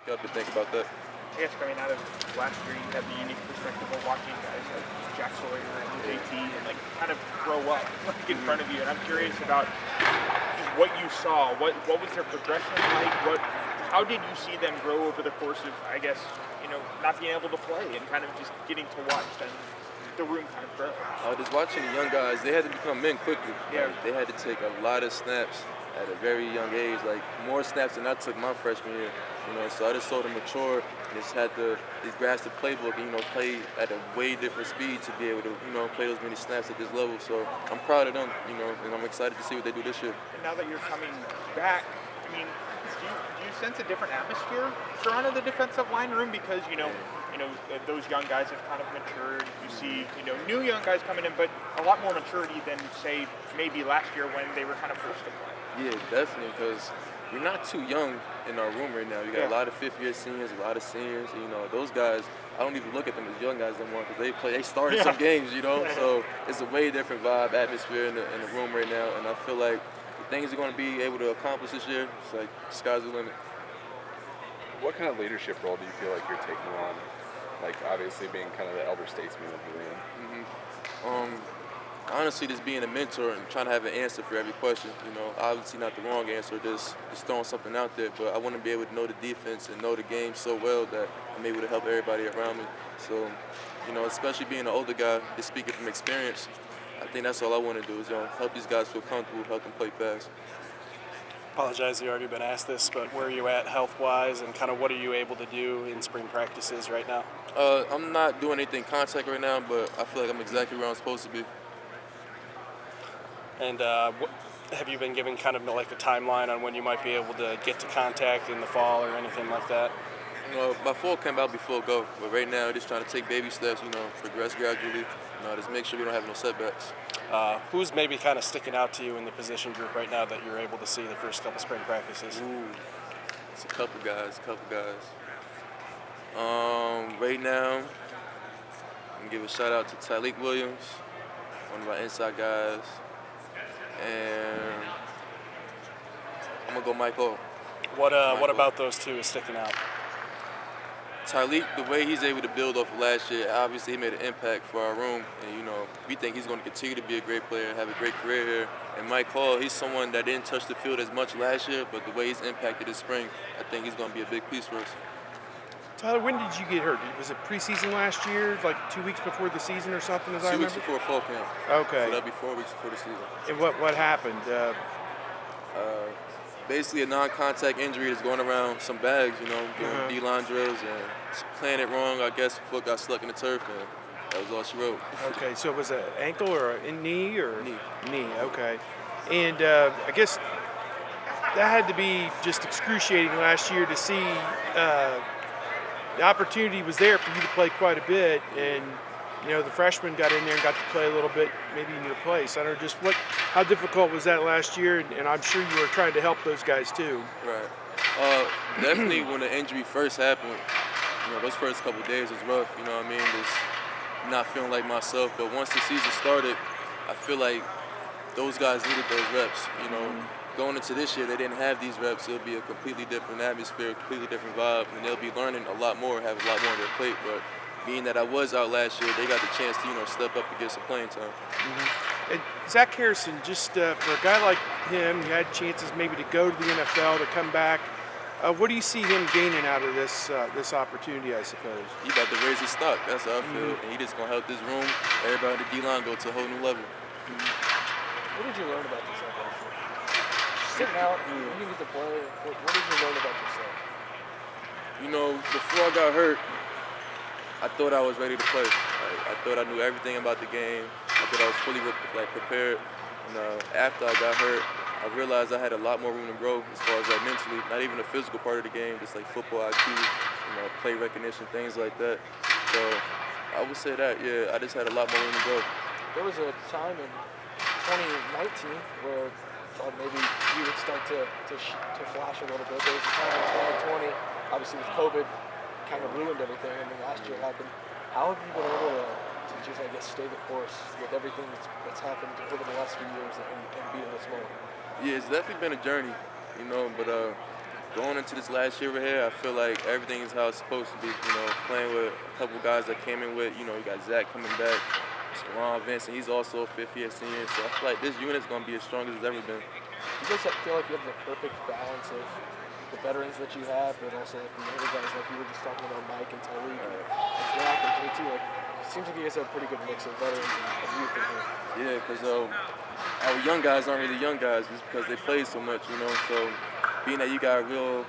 got to think about that. I guess coming out of last year, you had the unique perspective of watching guys like Jack Sawyer and JT and like kind of grow up like in front of you. And I'm curious about just what you saw. What was their progression like? How did you see them grow over the course of, I guess, not being able to play and kind of just getting to watch and the room kind of grow? Just watching the young guys, they had to become men quickly. Yeah. Like, they had to take a lot of snaps at a very young age, like more snaps than I took my freshman year. So I just saw them mature. Just had to grasp the playbook and play at a way different speed to be able to play those many snaps at this level. So I'm proud of them, and I'm excited to see what they do this year. And now that you're coming back, I mean, do you sense a different atmosphere surrounding the defensive line room because those young guys have kind of matured. You see new young guys coming in, but a lot more maturity than say maybe last year when they were kind of forced to play. Yeah, definitely, because we're not too young in our room right now. You got a lot of fifth-year seniors, a lot of seniors. Those guys, I don't even look at them as young guys anymore because they started some games, So it's a way different vibe, atmosphere in the room right now, and I feel like the things they're going to be able to accomplish this year, it's like sky's the limit. What kind of leadership role do you feel like you're taking on? Like, obviously being kind of the elder statesman of the room. Honestly, just being a mentor and trying to have an answer for every question. Obviously not the wrong answer, just throwing something out there. But I want to be able to know the defense and know the game so well that I'm able to help everybody around me. So, especially being an older guy, just speaking from experience, I think that's all I want to do is help these guys feel comfortable, help them play fast. Apologize, you already been asked this, but where are you at health-wise, and kind of what are you able to do in spring practices right now? I'm not doing anything contact right now, but I feel like I'm exactly where I'm supposed to be. And have you been given kind of like a timeline on when you might be able to get to contact in the fall or anything like that? My fall came out before go, but right now just trying to take baby steps, progress gradually, just make sure we don't have no setbacks. Who's maybe kind of sticking out to you in the position group right now that you're able to see the first couple spring practices? It's a couple guys. Right now, I'm gonna give a shout out to Tyleek Williams, one of our inside guys, and I'm gonna go Mike Hall. What about those two is sticking out? Tyleek, the way he's able to build off of last year, obviously he made an impact for our room, and we think he's going to continue to be a great player and have a great career here. And Mike Hall, he's someone that didn't touch the field as much last year, but the way he's impacted this spring, I think he's going to be a big piece for us. Tyler, when did you get hurt? Was it preseason last year, like 2 weeks before the season or something? As I remember? 2 weeks before fall camp. Okay. So that'd be 4 weeks before the season. And what happened? Basically a non-contact injury that's going around some bags, doing D-line drills and playing it wrong. I guess foot got stuck in the turf, and that was all she wrote. Okay, so it was an ankle or a knee or knee? Knee. Okay, and I guess that had to be just excruciating last year to see. The opportunity was there for you to play quite a bit, and the freshmen got in there and got to play a little bit, maybe in your place. I don't know, just how difficult was that last year? And I'm sure you were trying to help those guys too. Right. Definitely when the injury first happened, those first couple of days was rough, just not feeling like myself. But once the season started, I feel like those guys needed those reps. Going into this year, they didn't have these reps. It'll be a completely different atmosphere, completely different vibe, and they'll be learning a lot more, have a lot more on their plate. But being that I was out last year, they got the chance to, step up and get some playing time. And Zach Harrison, just for a guy like him, who had chances maybe to go to the NFL, to come back, what do you see him gaining out of this opportunity, I suppose? He about to raise his stock, that's how I feel. And he just going to help this room, everybody in the D-line go to a whole new level. What did you learn about yourself last year? Sitting out, you get to play, what did you learn about yourself? Before I got hurt, I thought I was ready to play. I thought I knew everything about the game. I thought I was fully prepared. And after I got hurt, I realized I had a lot more room to grow as far as mentally, not even the physical part of the game, just like football IQ, play recognition, things like that. So I would say that, yeah, I just had a lot more room to grow. There was a time in 2019 where I thought maybe you would start to flash a little bit. There was a time in 2020, obviously with COVID, kind of ruined everything, and then last year happened. How have you been able to just, I guess, stay the course with everything that's happened over the last few years and be in this moment? Yeah, it's definitely been a journey, but going into this last year right here, I feel like everything is how it's supposed to be. You know, playing with a couple guys that came in with, you know, you got Zach coming back, Ron Vincent, he's also a fifth-year senior. So I feel like this unit's going to be as strong as it's ever been. You guys feel like you have the perfect balance of the veterans that you have, but also like the younger guys, like you were just talking about Mike and Tyreek and Jack and JT. Like, it seems like you guys have a pretty good mix of veterans and youth in here. Yeah, because our young guys aren't really young guys just because they play so much, you know. So being that you got a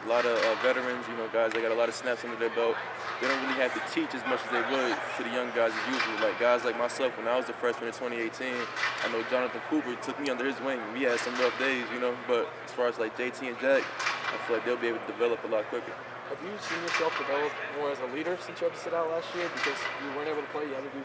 lot of veterans, you know, guys that got a lot of snaps under their belt, they don't really have to teach as much as they would to the young guys as usual. Like guys like myself, when I was a freshman in 2018, I know Jonathan Cooper took me under his wing. We had some rough days, you know, but as far as like JT and Jack, I feel like they'll be able to develop a lot quicker. Have you seen yourself develop more as a leader since you had to sit out last year because you weren't able to play? You had to do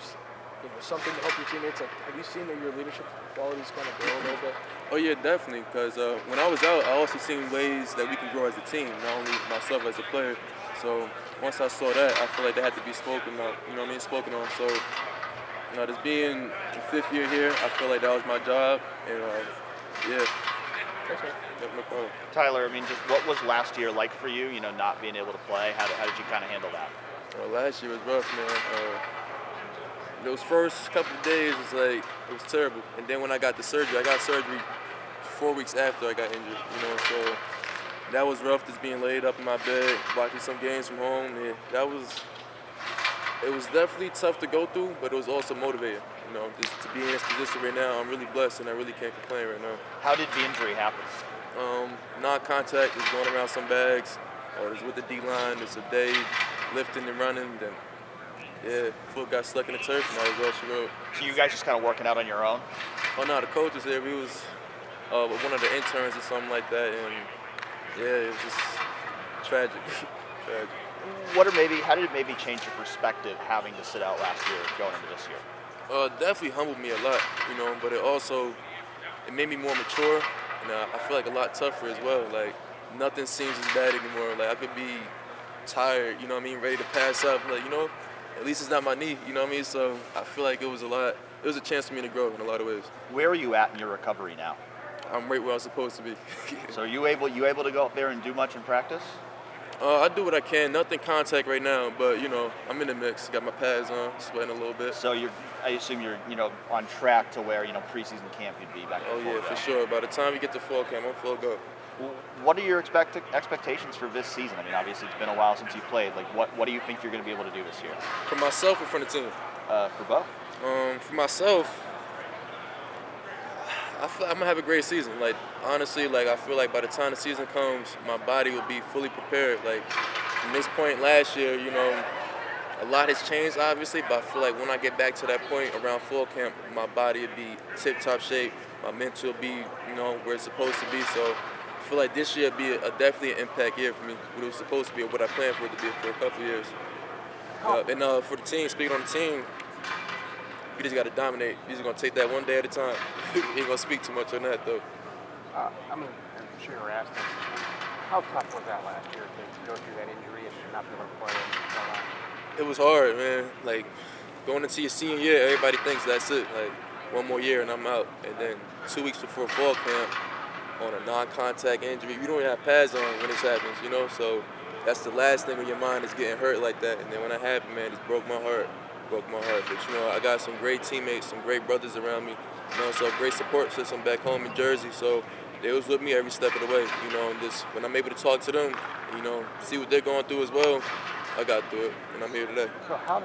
something to help your teammates. Like, have you seen that your leadership qualities kind of grow a little bit? Oh yeah, definitely. Because when I was out, I also seen ways that we can grow as a team, not only myself as a player. So once I saw that, I feel like that had to be spoken on. You know what I mean? Spoken on. So you know, just being the fifth year here, I feel like that was my job, and yeah. Okay. No problem. Tyler, I mean, just what was last year like for you? You know, not being able to play. How did you kind of handle that? Last year was rough, man. Those first couple of days was like it was terrible, and then when I got the surgery, I got surgery 4 weeks after I got injured. You know, so that was rough. Just being laid up in my bed, watching some games from home. Yeah, it was definitely tough to go through, but it was also motivating. You know, just to be in this position right now, I'm really blessed, and I really can't complain right now. How did the injury happen? Non-contact, was going around some bags. It was with the D-line. It's a day lifting and running. Then, yeah, foot got stuck in the turf, and that was all she wrote. So you guys just kind of working out on your own? Oh no, the coach was there. We was with one of the interns or something like that, and yeah, it was just tragic. Tragic. How did it maybe change your perspective having to sit out last year going into this year? Definitely humbled me a lot, you know, but it made me more mature, and I feel like a lot tougher as well. Like, nothing seems as bad anymore. Like, I could be tired, you know what I mean, ready to pass up, like, you know, at least it's not my knee, you know what I mean? So I feel like it was a chance for me to grow in a lot of ways. Where are you at in your recovery now? I'm right where I'm supposed to be. So are you able to go up there and do much in practice? I do what I can. Nothing contact right now, but, you know, I'm in the mix. Got my pads on, sweating a little bit. So I assume you're, you know, on track to where, you know, preseason camp you'd be back. Oh yeah, for sure. By the time we get to fall camp, I'm full go. What are your expectations for this season? I mean, obviously it's been a while since you played. Like, what do you think you're going to be able to do this year? For myself or for the team? For both. For myself, I feel like I'm gonna have a great season. Like, honestly, like, I feel like by the time the season comes, my body will be fully prepared. Like, from this point last year, you know, a lot has changed, obviously, but I feel like when I get back to that point around fall camp, my body will be tip-top shape. My mental will be, you know, where it's supposed to be. So I feel like this year will be definitely an impact year for me. What it was supposed to be, or what I planned for it to be for a couple of years. And for the team, speaking on the team, we just got to dominate. We're just going to take that one day at a time. Ain't going to speak too much on that, though. I'm sure you're asked this. How tough was that last year to go through that injury and not be able to play and all that? It was hard, man. Like, going into your senior year, everybody thinks that's it. Like, one more year and I'm out. And then 2 weeks before fall camp, on a non-contact injury, you don't even have pads on when this happens, you know? So that's the last thing on your mind is getting hurt like that. And then when that happened, man, it broke my heart. But, you know, I got some great teammates, some great brothers around me, you know, so a great support system back home in Jersey. So they was with me every step of the way, you know, and just when I'm able to talk to them, you know, see what they're going through as well, I got through it, and I'm here today. So how